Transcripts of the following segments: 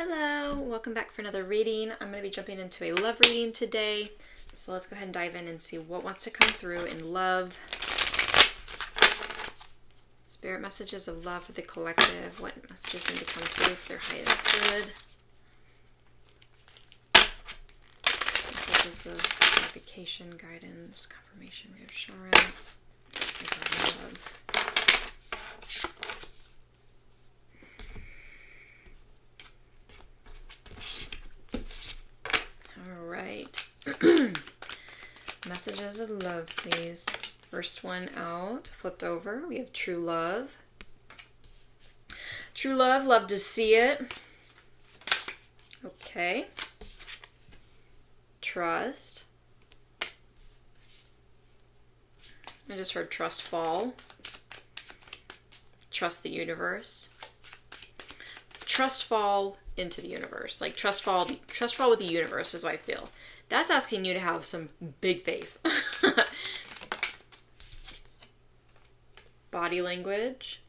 Hello, welcome back for another reading. I'm going to be jumping into a love reading today. So let's go ahead and dive in and see what wants to come through in love. Spirit messages of love for the collective. What messages need to come through for their highest good? Messages of clarification, guidance, confirmation, reassurance. Love. Alright. Messages of love, please. First one out, flipped over, we have true love. True love, love to see it. Okay. Trust. I just heard trust fall. Trust the universe. Trust fall into the universe. Like trust fall with the universe is what I feel. That's asking you to have some big faith. Body language.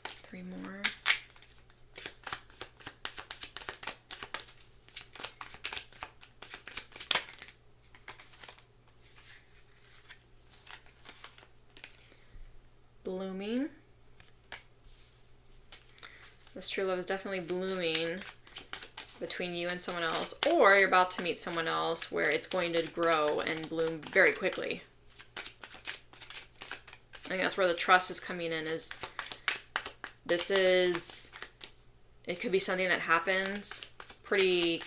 Three more. Blooming. This true love is definitely blooming between you and someone else, or you're about to meet someone else where it's going to grow and bloom very quickly. I think that's where the trust is coming in. It could be something that happens pretty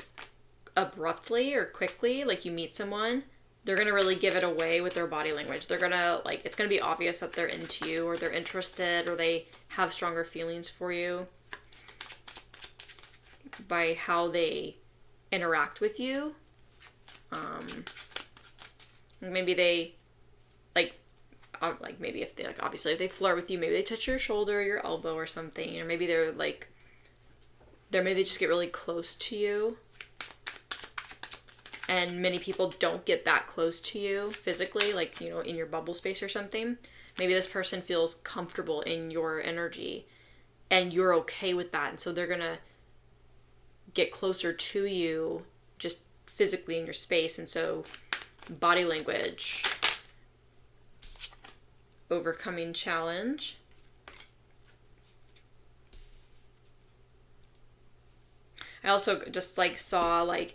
abruptly or quickly, like you meet someone. They're going to really give it away with their body language. They're going to, it's going to be obvious that they're into you or they're interested or they have stronger feelings for you by how they interact with you. Maybe they, maybe if they, obviously if they flirt with you, maybe they touch your shoulder or your elbow or something. Or maybe maybe they just get really close to you. And many people don't get that close to you physically, in your bubble space or something. Maybe this person feels comfortable in your energy and you're okay with that. And so they're going to get closer to you just physically in your space. And so body language, overcoming challenge. I also just saw how they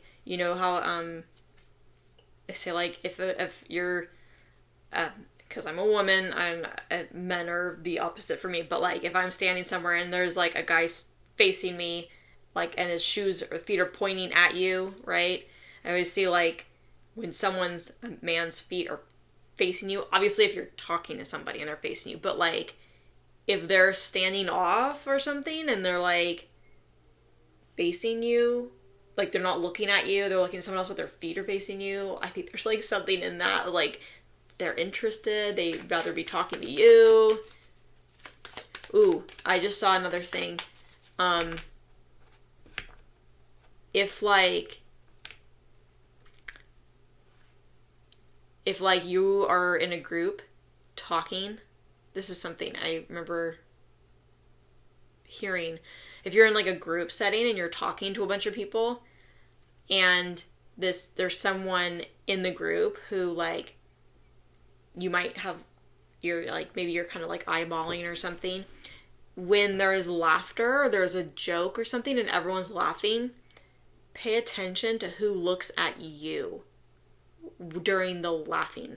say if you're because I'm a woman, men are the opposite for me, but if I'm standing somewhere and there's a guy facing me and his shoes or feet are pointing at you, right? I always see when a man's feet are facing you, obviously if you're talking to somebody and they're facing you, but if they're standing off or something and they're facing you, they're not looking at you, they're looking at someone else but their feet are facing you. I think there's something in that, they're interested, they'd rather be talking to you. Ooh, I just saw another thing. If you are in a group talking, this is something I remember hearing. If you're in a group setting and you're talking to a bunch of people and there's someone in the group who you might have, maybe you're kind of eyeballing or something. When there's laughter or there's a joke or something and everyone's laughing, pay attention to who looks at you during the laughing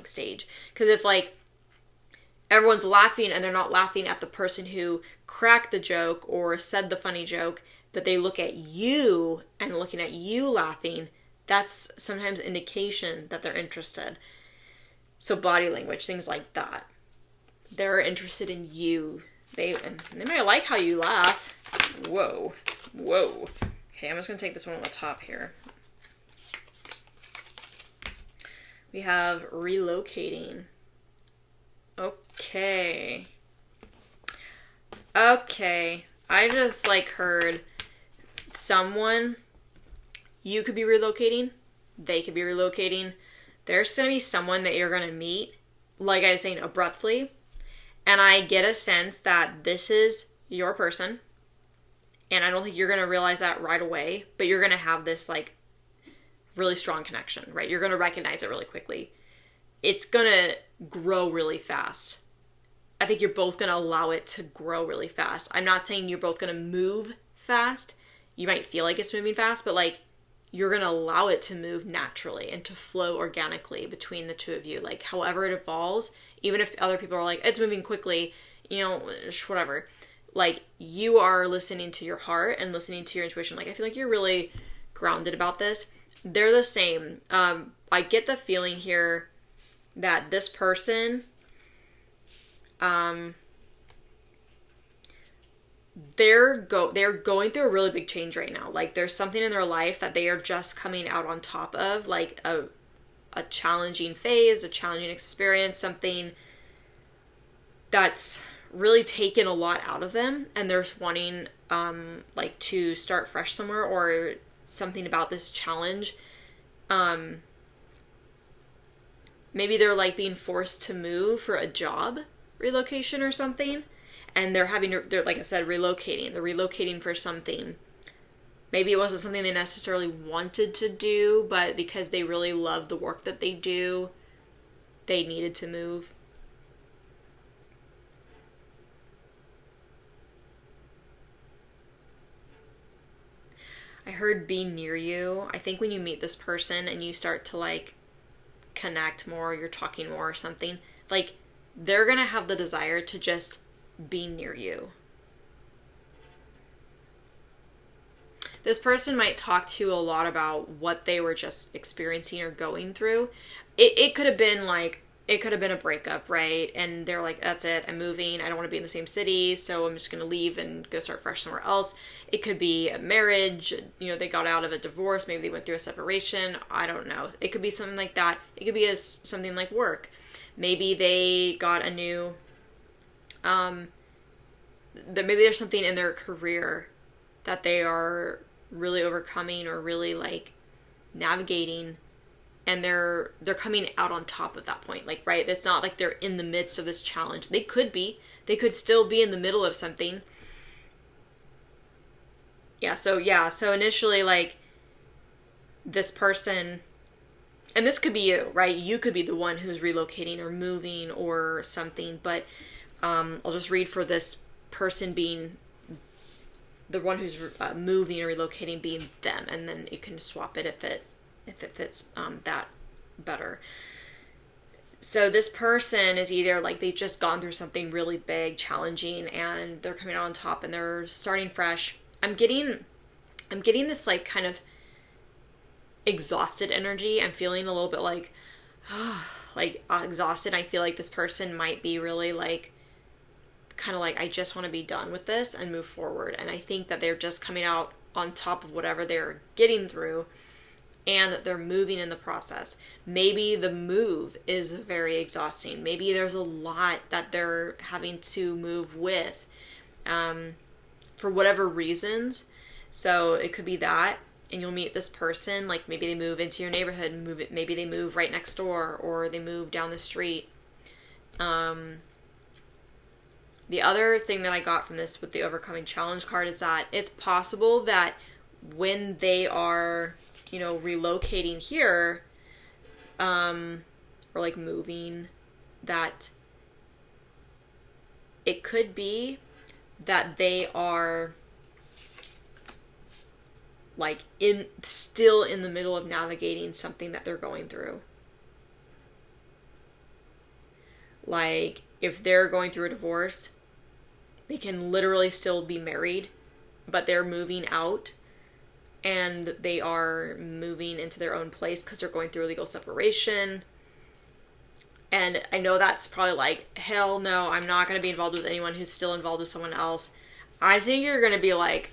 stage. Because if everyone's laughing and they're not laughing at the person who cracked the joke or said the funny joke, but they look at you and looking at you laughing, that's sometimes indication that they're interested. So body language, things like that. They're interested in you. They might like how you laugh. Whoa. Okay, I'm just going to take this one on the top here. We have relocating. Okay. I just heard someone, you could be relocating, they could be relocating. There's going to be someone that you're going to meet, like I was saying, abruptly, And I get a sense that this is your person. And I don't think you're going to realize that right away, but you're going to have this like really strong connection, right? You're going to recognize it really quickly. It's going to grow really fast. I think you're both going to allow it to grow really fast. I'm not saying you're both going to move fast. You might feel like it's moving fast, but like you're going to allow it to move naturally and to flow organically between the two of you. Like however it evolves, even if other people are like, it's moving quickly, whatever. Like you are listening to your heart and listening to your intuition. Like I feel like you're really grounded about this. They're the same. I get the feeling here that this person, they're going through a really big change right now. Like there's something in their life that they are just coming out on top of, like a challenging phase, a challenging experience, something that's really taken a lot out of them, and they're wanting like to start fresh somewhere, or something about this challenge. Maybe they're like being forced to move for a job relocation or something, and they're like I said, relocating. They're relocating for something. Maybe it wasn't something they necessarily wanted to do, but because they really love the work that they do, they needed to move. I heard be near you. I think when you meet this person and you start to like connect more, you're talking more or something, like they're gonna have the desire to just be near you. This person might talk to you a lot about what they were just experiencing or going through. It could have been like, it could have been a breakup, right? And they're like, that's it, I'm moving, I don't want to be in the same city, so I'm just going to leave and go start fresh somewhere else. It could be a marriage, they got out of a divorce, maybe they went through a separation, I don't know. It could be something like that. It could be something like work. Maybe they got a new, maybe there's something in their career that they are really overcoming or really like navigating, and they're coming out on top of that point, like, right? It's not like they're in the midst of this challenge. They could still be in the middle of something. So initially, like, this person, and this could be you, right? You could be the one who's relocating or moving or something, but I'll just read for this person being the one who's moving or relocating being them, and then you can swap it if it fits that better. So this person is either like they've just gone through something really big, challenging, and they're coming out on top and they're starting fresh. I'm getting this like kind of exhausted energy. I'm feeling a little bit like exhausted. I feel like this person might be really like kind of like, I just want to be done with this and move forward. And I think that they're just coming out on top of whatever they're getting through, and they're moving in the process. Maybe the move is very exhausting. Maybe there's a lot that they're having to move with for whatever reasons. So it could be that, and you'll meet this person, like maybe they move into your neighborhood, maybe they move right next door, or they move down the street. The other thing that I got from this with the Overcoming Challenge card is that it's possible that when they are, relocating here, or like moving, that it could be that they are like still in the middle of navigating something that they're going through. Like if they're going through a divorce, they can literally still be married, but they're moving out. And they are moving into their own place because they're going through a legal separation. And I know that's probably like, hell no, I'm not going to be involved with anyone who's still involved with someone else. I think you're going to be like,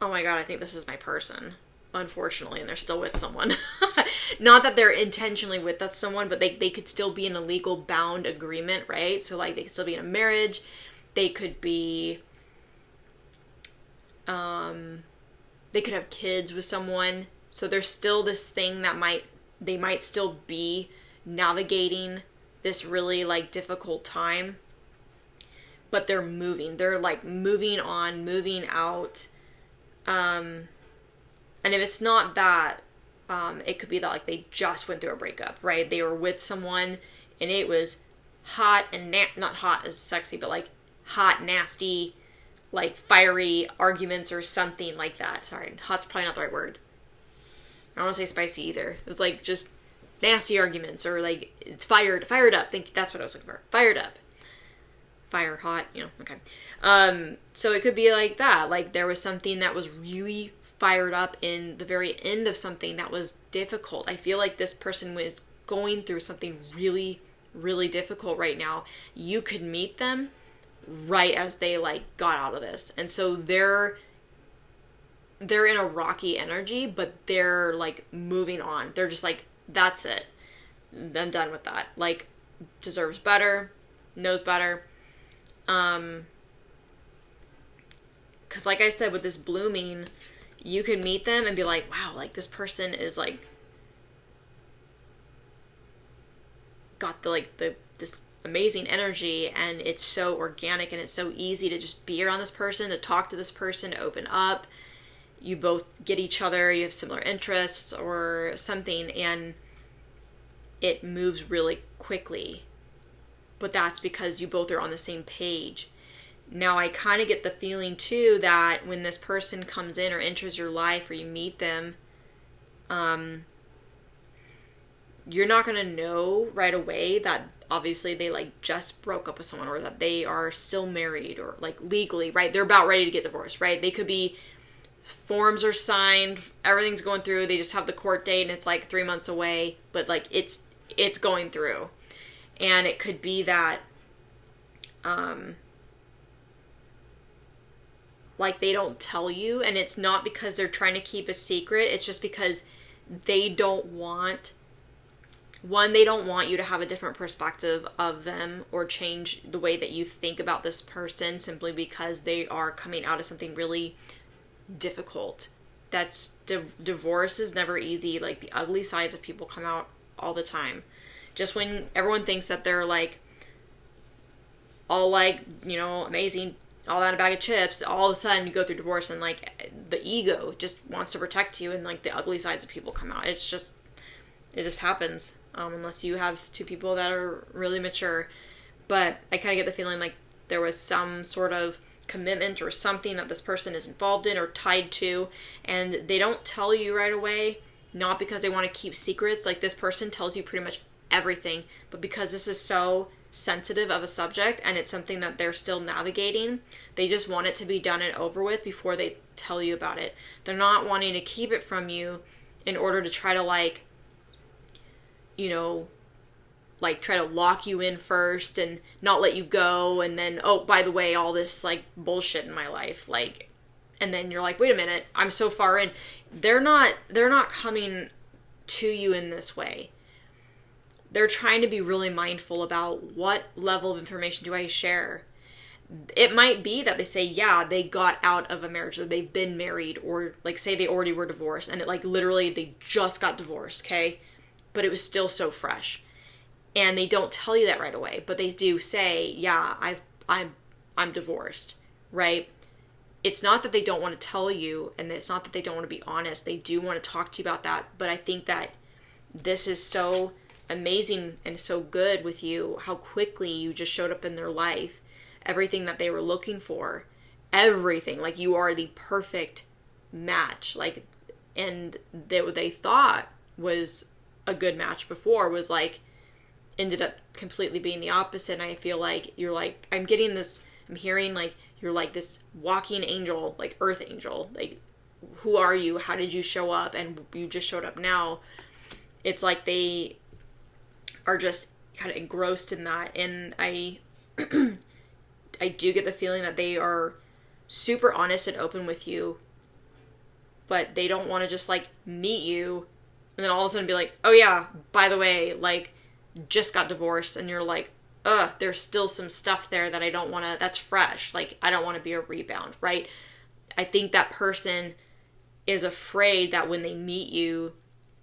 oh my God, I think this is my person, unfortunately, and they're still with someone. Not that they're intentionally with that someone, but they could still be in a legal bound agreement, right? So like they could still be in a marriage. They could be, they could have kids with someone. So there's still this thing that they might still be navigating this really like difficult time. but they're moving. They're like moving on, moving out. And if it's not that, it could be that like they just went through a breakup, right? They were with someone and it was hot and not hot as sexy, but like hot, nasty, like fiery arguments or something like that. Sorry, hot's probably not the right word. I don't want to say spicy either. It was like just nasty arguments, or like it's fired up. Think that's what I was looking for. Fired up. Fire, hot, okay. So it could be like that. Like there was something that was really fired up in the very end of something that was difficult. I feel like this person was going through something really, really difficult right now. You could meet them right as they like got out of this. And so they're in a rocky energy, but they're like moving on. They're just like, that's it. I'm done with that. Like, deserves better, knows better. Cause like I said, with this blooming, you can meet them and be like, wow, like this person is like, got this amazing energy, and it's so organic and it's so easy to just be around this person, to talk to this person, to open up. You both get each other, you have similar interests or something, and it moves really quickly. But that's because you both are on the same page. Now, I kind of get the feeling too that when this person comes in or enters your life, or you meet them, you're not going to know right away that obviously they like just broke up with someone, or that they are still married, or like legally, right? They're about ready to get divorced, right? They could be, forms are signed, everything's going through, they just have the court date and it's like 3 months away, but like it's going through. And it could be that like they don't tell you, and it's not because they're trying to keep a secret, it's just because they don't want you to have a different perspective of them, or change the way that you think about this person, simply because they are coming out of something really difficult. That's divorce is never easy. Like the ugly sides of people come out all the time. Just when everyone thinks that they're like all like, amazing, all that a bag of chips, all of a sudden you go through divorce and like the ego just wants to protect you, and like the ugly sides of people come out. It just happens. Unless you have two people that are really mature. But I kind of get the feeling like there was some sort of commitment or something that this person is involved in or tied to, and they don't tell you right away, not because they want to keep secrets. Like this person tells you pretty much everything, but because this is so sensitive of a subject and it's something that they're still navigating, they just want it to be done and over with before they tell you about it. They're not wanting to keep it from you in order to try to like try to lock you in first and not let you go, and then, oh, by the way, all this like bullshit in my life, like, and then you're like, wait a minute, I'm so far in. They're not coming to you in this way. They're trying to be really mindful about what level of information do I share. It might be that they say, yeah, they got out of a marriage, or they've been married, or like say they already were divorced, and it like literally they just got divorced, okay? But it was still so fresh. And they don't tell you that right away, but they do say, yeah, I'm divorced, right? It's not that they don't want to tell you, and it's not that they don't want to be honest. They do want to talk to you about that, but I think that this is so amazing and so good with you, how quickly you just showed up in their life, everything that they were looking for, everything, like you are the perfect match, like, and what they thought was a good match before was like ended up completely being the opposite. And I feel like you're like, I'm hearing like you're like this walking angel, like earth angel. Like, who are you? How did you show up? And you just showed up now. It's like they are just kind of engrossed in that. And I do get the feeling that they are super honest and open with you, but they don't want to just like meet you and then all of a sudden be like, oh yeah, by the way, like, just got divorced. And you're like, there's still some stuff there that I don't want to, that's fresh. Like, I don't want to be a rebound, right? I think that person is afraid that when they meet you,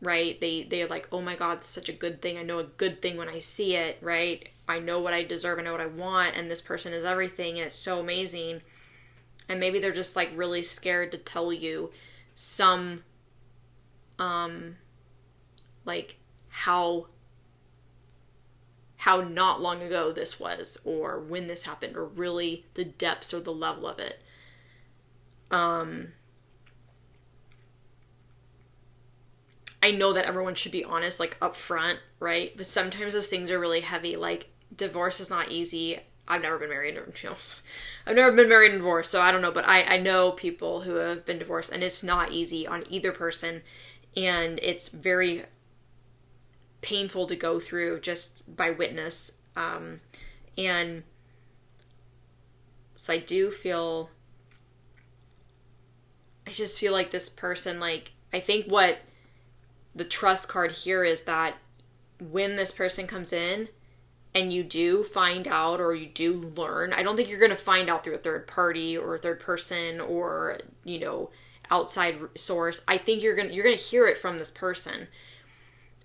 right? They're like, oh my God, it's such a good thing. I know a good thing when I see it, right? I know what I deserve. I know what I want. And this person is everything. And it's so amazing. And maybe they're just like really scared to tell you some, like how not long ago this was, or when this happened, or really the depths or the level of it. I know that everyone should be honest, like up front, right? But sometimes those things are really heavy. Like divorce is not easy. I've never been married, I've never been married and divorced, so I don't know. But I know people who have been divorced, and it's not easy on either person, and it's very painful to go through just by witness. And so I just feel like this person, like, I think what the trust card here is that when this person comes in and you do find out or you do learn, I don't think you're going to find out through a third party or a third person or, outside source. I think you're going to hear it from this person.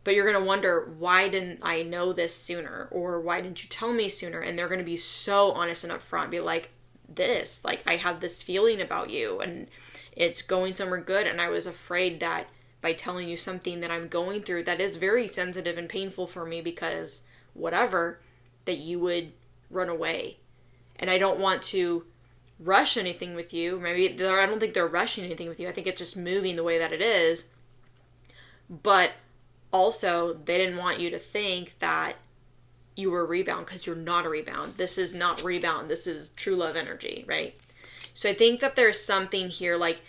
But you're going to wonder, why didn't I know this sooner? Or why didn't you tell me sooner? And they're going to be so honest and upfront, be like, I have this feeling about you and it's going somewhere good. And I was afraid that by telling you something that I'm going through that is very sensitive and painful for me, because whatever, that you would run away. And I don't want to rush anything with you. I don't think they're rushing anything with you. I think it's just moving the way that it is. But also, they didn't want you to think that you were a rebound, because you're not a rebound. This is not rebound. This is true love energy, right? So I think that there's something here, like,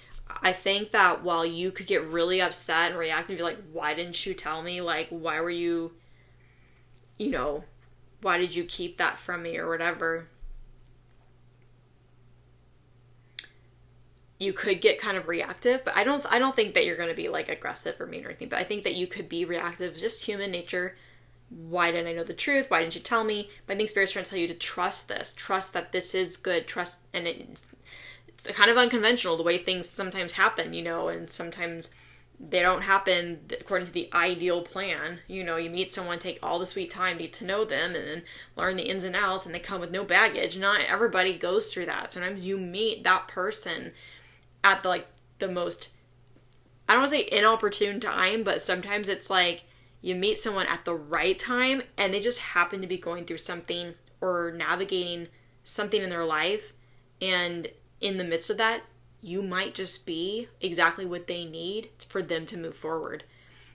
I think that while you could get really upset and react and be like, why didn't you tell me? Like, why were you, why did you keep that from me or whatever? You could get kind of reactive, but I don't think that you're going to be like aggressive or mean or anything, but I think that you could be reactive, just human nature. Why didn't I know the truth? Why didn't you tell me? But I think Spirit's trying to tell you to trust this. Trust that this is good. Trust, and it's kind of unconventional the way things sometimes happen, and sometimes they don't happen according to the ideal plan. You meet someone, take all the sweet time to get to know them and then learn the ins and outs, and they come with no baggage. Not everybody goes through that. Sometimes you meet that person at the most, I don't want to say inopportune time, but sometimes it's like you meet someone at the right time and they just happen to be going through something or navigating something in their life, and in the midst of that, you might just be exactly what they need for them to move forward.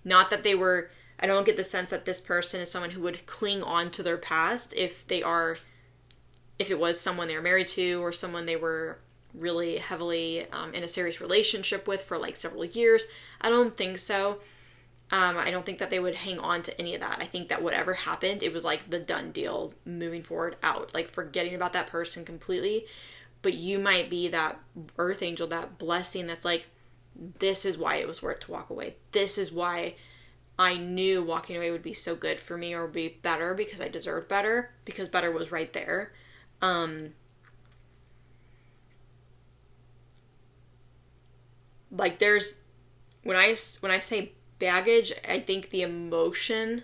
Not that I don't get the sense that this person is someone who would cling on to their past if it was someone they were married to or someone they were really heavily in a serious relationship with for like several years. I don't think so. I don't think that they would hang on to any of that. I think that whatever happened, it was like the done deal, moving forward out, like forgetting about that person completely. But you might be that earth angel, that blessing that's like, this is why it was worth to walk away. This is why I knew walking away would be so good for me, or would be better, because I deserved better, because better was right there. Like there's, when I say baggage, I think the emotion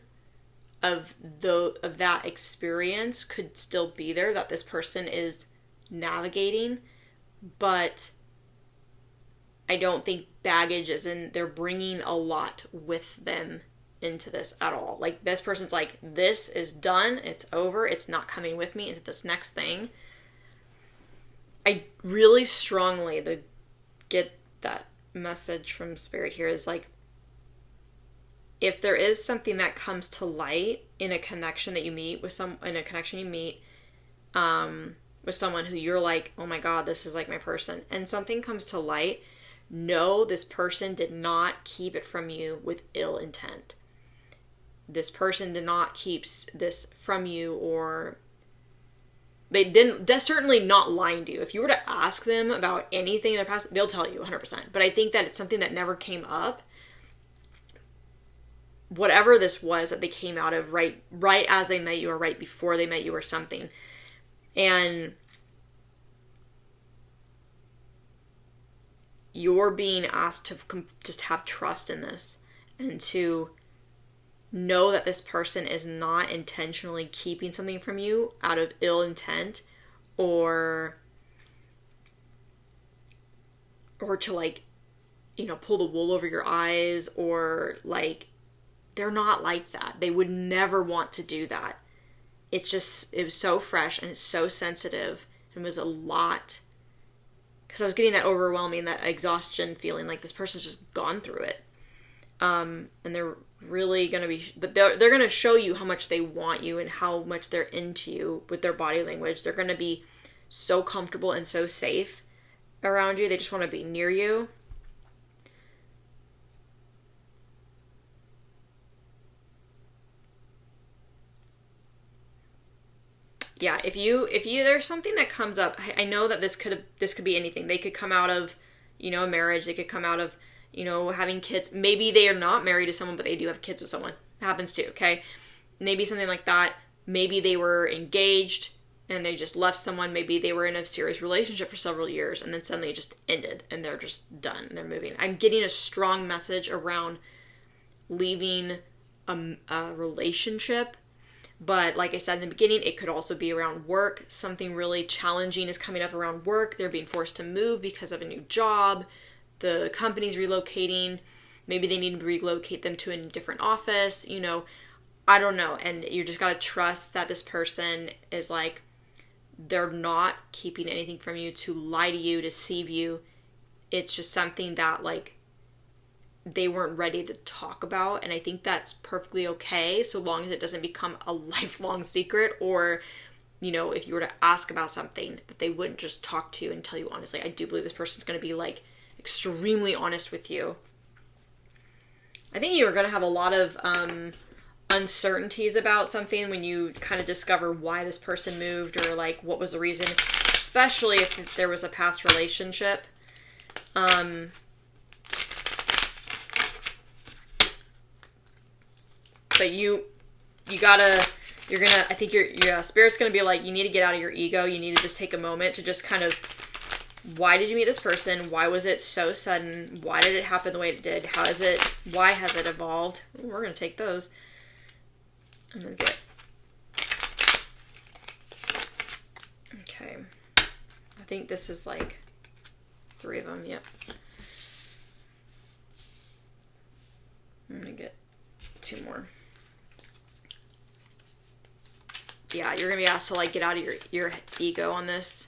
of that experience could still be there, that this person is navigating, but I don't think baggage is in, they're bringing a lot with them into this at all. Like this person's like, this is done, it's over, it's not coming with me into this next thing. I really strongly get that message from Spirit here is like, if there is something that comes to light in a connection that you meet with with someone who you're like, oh my God, this is like my person, and something comes to light, know this person did not keep it from you with ill intent. This person did not keep this from you, or they're certainly not lying to you. If you were to ask them about anything in their past, they'll tell you 100%. But I think that it's something that never came up. Whatever this was that they came out of right as they met you, or right before they met you, or something. And you're being asked to just have trust in this. and to know that this person is not intentionally keeping something from you out of ill intent or to like, you know, pull the wool over your eyes, or like, they're not like that. They would never want to do that. It's just, it was so fresh and it's so sensitive. It was a lot, because I was getting that overwhelming, that exhaustion feeling, like this person's just gone through it. And they're really going to be, but they're going to show you how much they want you and how much they're into you with their body language. They're going to be so comfortable and so safe around you. They just want to be near you. Yeah, if you there's something that comes up, I know that this could be anything. They could come out of, you know, a marriage. They could come out of, you know, having kids. Maybe they are not married to someone, but they do have kids with someone. It happens too, okay? Maybe something like that. Maybe they were engaged and they just left someone. Maybe they were in a serious relationship for several years and then suddenly it just ended and they're just done. They're moving. I'm getting a strong message around leaving a relationship. But like I said in the beginning, it could also be around work. Something really challenging is coming up around work. They're being forced to move because of a new job. The company's relocating. Maybe they need to relocate them to a different office. You know, I don't know. And you just got to trust that this person is like, they're not keeping anything from you to lie to you, deceive you. It's just something that like they weren't ready to talk about. And I think that's perfectly okay, so long as it doesn't become a lifelong secret, or, you know, if you were to ask about something that they wouldn't just talk to you and tell you honestly. I do believe this person's going to be like extremely honest with you. I think you're going to have a lot of uncertainties about something when you kind of discover why this person moved, or like what was the reason, especially if there was a past relationship. But you're gonna, I think your spirit's gonna be like, you need to get out of your ego. You need to just take a moment to just kind of, why did you meet this person? Why was it so sudden? Why did it happen the way it did? Why has it evolved? Ooh, we're gonna take those. I'm gonna get, okay. I think this is like 3 of them, yep. I'm gonna get 2 more. Yeah, you're going to be asked to like get out of your ego on this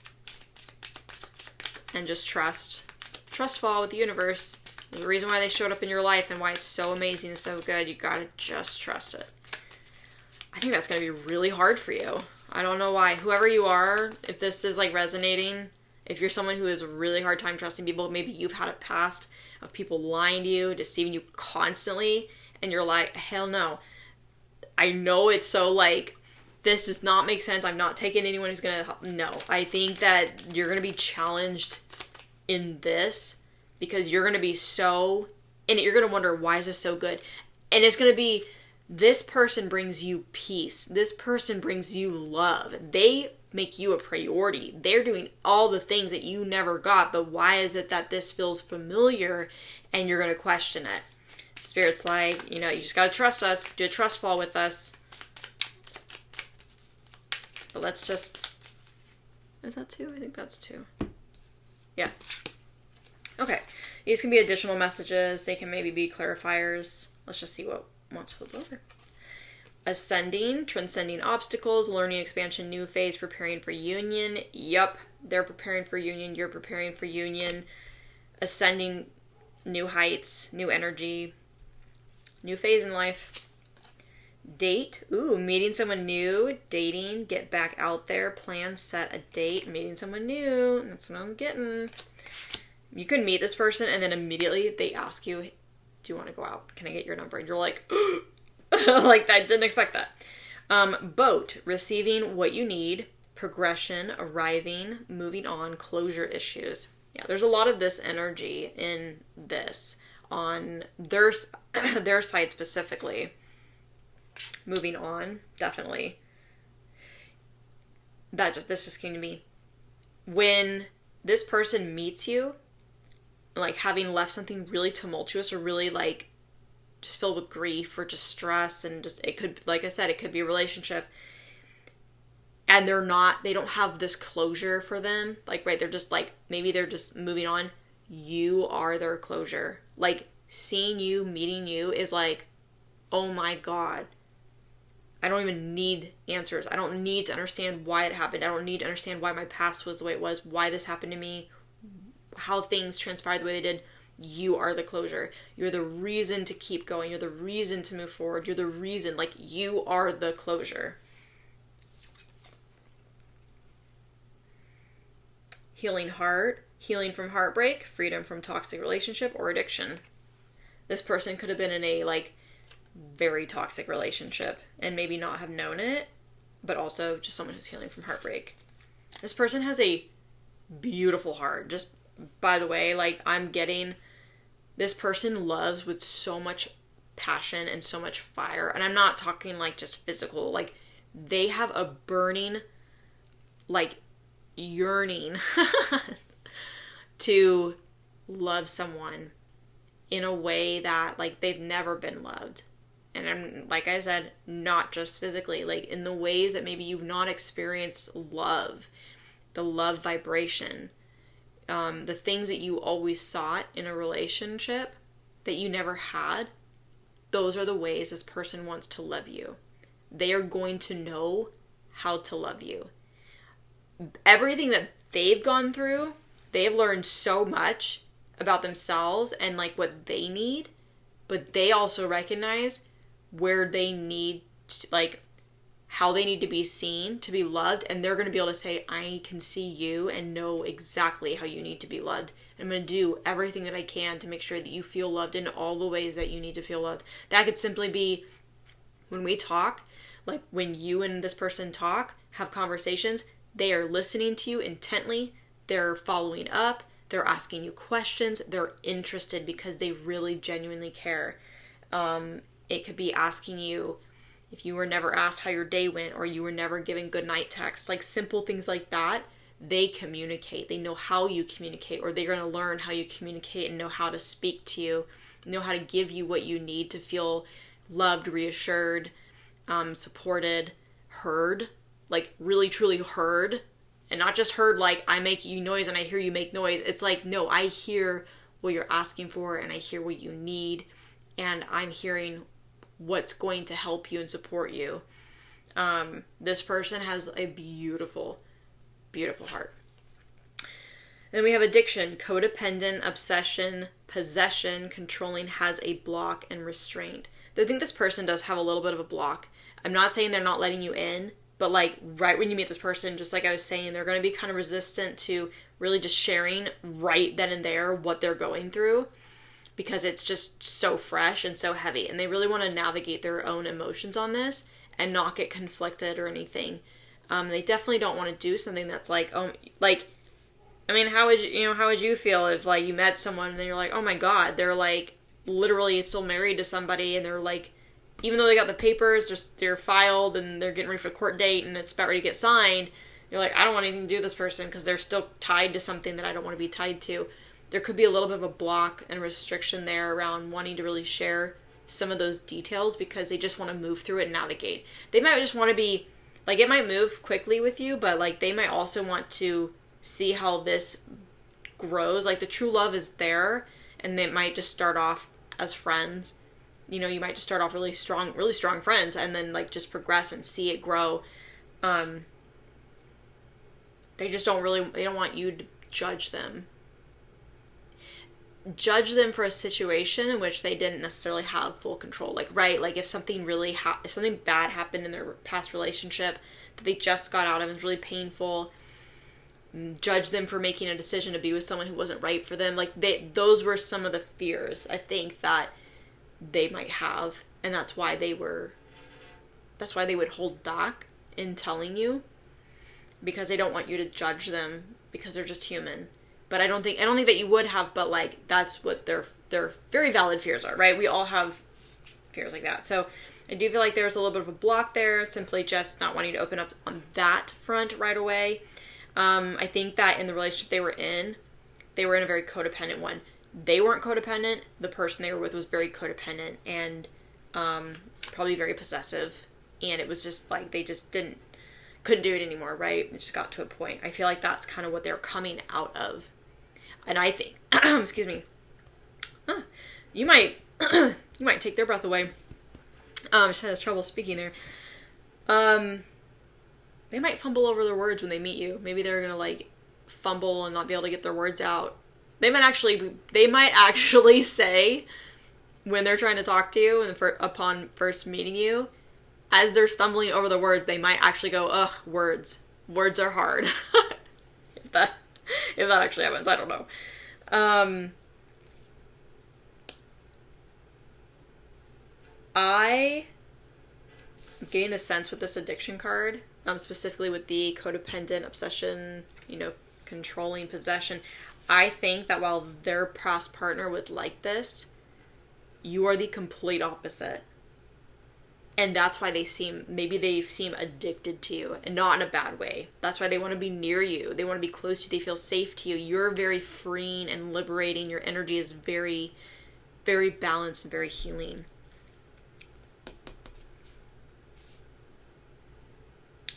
and just trust fall with the universe. There's a reason why they showed up in your life and why it's so amazing and so good. You got to just trust it. I think that's going to be really hard for you. I don't know why. Whoever you are, if this is like resonating, if you're someone who has a really hard time trusting people, maybe you've had a past of people lying to you, deceiving you constantly, and you're like, hell no. I know it's so like, this does not make sense. I'm not taking anyone who's going to help. No, I think that you're going to be challenged in this, because you're going to be so, and you're going to wonder, why is this so good? And it's going to be, this person brings you peace. This person brings you love. They make you a priority. They're doing all the things that you never got, but why is it that this feels familiar and you're going to question it? Spirit's like, you know, you just got to trust us. Do a trust fall with us. But let's just, is that 2? I think that's 2. Yeah. Okay. These can be additional messages. They can maybe be clarifiers. Let's just see what wants to flip over. Ascending, transcending obstacles, learning, expansion, new phase, preparing for union. Yep. They're preparing for union. You're preparing for union. Ascending, new heights, new energy, new phase in life. Date. Ooh, meeting someone new. Dating. Get back out there. Plan, set a date. Meeting someone new. That's what I'm getting. You can meet this person and then immediately they ask you, do you want to go out? Can I get your number? And you're like, like, I didn't expect that. Boat. Receiving what you need. Progression. Arriving. Moving on. Closure issues. Yeah, there's a lot of this energy in this on their side specifically. Moving on, definitely. This just came to me. When this person meets you, like having left something really tumultuous or really like just filled with grief or just stress, and just, it could, like I said, it could be a relationship, and they don't have this closure for them, like, right, they're just like, maybe they're just moving on. You are their closure. Like, seeing you, meeting you is like, oh my God, I don't even need answers. I don't need to understand why it happened. I don't need to understand why my past was the way it was, why this happened to me, how things transpired the way they did. You are the closure. You're the reason to keep going. You're the reason to move forward. You're the reason, like, you are the closure. Healing heart, healing from heartbreak, freedom from toxic relationship or addiction. This person could have been in a, like, very toxic relationship and maybe not have known it, but also just someone who's healing from heartbreak. This person has a beautiful heart. Just, by the way, like, I'm getting, this person loves with so much passion and so much fire. And I'm not talking, like, just physical. Like, they have a burning, like, yearning to love someone in a way that, like, they've never been loved. And I'm, like I said, not just physically, like, in the ways that maybe you've not experienced love, the love vibration, the things that you always sought in a relationship that you never had. Those are the ways this person wants to love you. They are going to know how to love you. Everything that they've gone through, they've learned so much about themselves and, like, what they need, but they also recognize where they need to, like, how they need to be seen, to be loved, and they're going to be able to say, I can see you and know exactly how you need to be loved. I'm going to do everything that I can to make sure that you feel loved in all the ways that you need to feel loved. That could simply be when we talk, like, when you and this person talk, have conversations, they are listening to you intently, they're following up, they're asking you questions, they're interested because they really genuinely care. It could be asking you if you were never asked how your day went, or you were never given good night texts, like simple things like that. They communicate. They know how you communicate, or they're going to learn how you communicate and know how to speak to you, know how to give you what you need to feel loved, reassured, supported, heard, like really truly heard, and not just heard like I make you noise and I hear you make noise. It's like, no, I hear what you're asking for and I hear what you need, and I'm hearing what's going to help you and support you. This person has a beautiful, beautiful heart. Then we have addiction, codependent, obsession, possession, controlling, has a block, and restraint. I think this person does have a little bit of a block. I'm not saying they're not letting you in, but like right when you meet this person, just like I was saying, they're going to be kind of resistant to really just sharing right then and there what they're going through, because it's just so fresh and so heavy, and they really want to navigate their own emotions on this and not get conflicted or anything. They definitely don't want to do something that's like, oh, like, I mean, how would you feel if like you met someone and you're like, oh my God, they're like literally still married to somebody, and they're like, even though they got the papers, they're filed and they're getting ready for a court date and it's about ready to get signed, you're like, I don't want anything to do with this person because they're still tied to something that I don't want to be tied to. There could be a little bit of a block and restriction there around wanting to really share some of those details because they just want to move through it and navigate. They might just want to be, like, it might move quickly with you, but like they might also want to see how this grows. Like the true love is there, and they might just start off as friends. You know, you might just start off really strong friends, and then like just progress and see it grow. They just don't want you to judge them for a situation in which they didn't necessarily have full control. Like, right, like if something if something bad happened in their past relationship that they just got out of and was really painful, judge them for making a decision to be with someone who wasn't right for them. Like those were some of the fears I think that they might have, and that's why they would hold back in telling you, because they don't want you to judge them because they're just human. But I don't think that you would have, but like that's what their very valid fears are, right? We all have fears like that. So I do feel like there's a little bit of a block there, simply just not wanting to open up on that front right away. I think that in the relationship they were in a very codependent one. they weren't codependent. The person they were with was very codependent and probably very possessive. And it was just like they just couldn't do it anymore, right? It just got to a point. I feel like that's kind of what they're coming out of. And I think, excuse me, you might take their breath away. Just had trouble speaking there. They might fumble over their words when they meet you. Maybe they're gonna like fumble and not be able to get their words out. They might actually say when they're trying to talk to you and upon first meeting you, as they're stumbling over the words, they might actually go, ugh, words. Words are hard. if that actually happens, I don't know. I gain the sense with this addiction card, specifically with the codependent, obsession, controlling, possession. I think that while their past partner was like this, you are the complete opposite. And that's why they seem addicted to you, and not in a bad way. That's why they want to be near you. They want to be close to you. They feel safe to you. You're very freeing and liberating. Your energy is very, very balanced and very healing.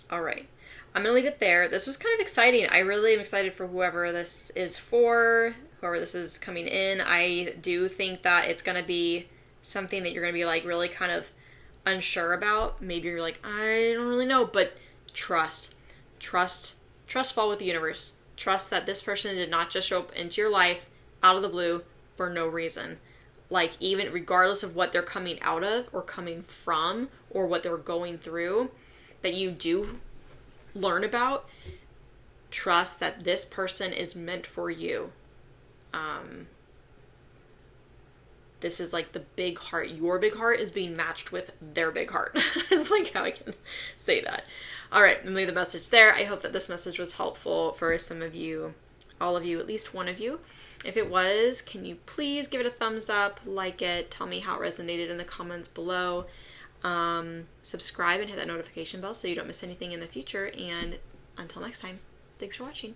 All right. I'm going to leave it there. This was kind of exciting. I really am excited for whoever this is for, whoever this is coming in. I do think that it's going to be something that you're going to be like really kind of unsure about. Maybe you're like, I don't really know, but trust fall with the universe. Trust that this person did not just show up into your life out of the blue for no reason. Like, even regardless of what they're coming out of or coming from or what they're going through, that you do learn about, trust that this person is meant for you. This is like the big heart. Your big heart is being matched with their big heart. It's like how I can say that. All right, I'm going to leave the message there. I hope that this message was helpful for some of you, all of you, at least one of you. If it was, can you please give it a thumbs up, like it, tell me how it resonated in the comments below. Subscribe and hit that notification bell so you don't miss anything in the future. And until next time, thanks for watching.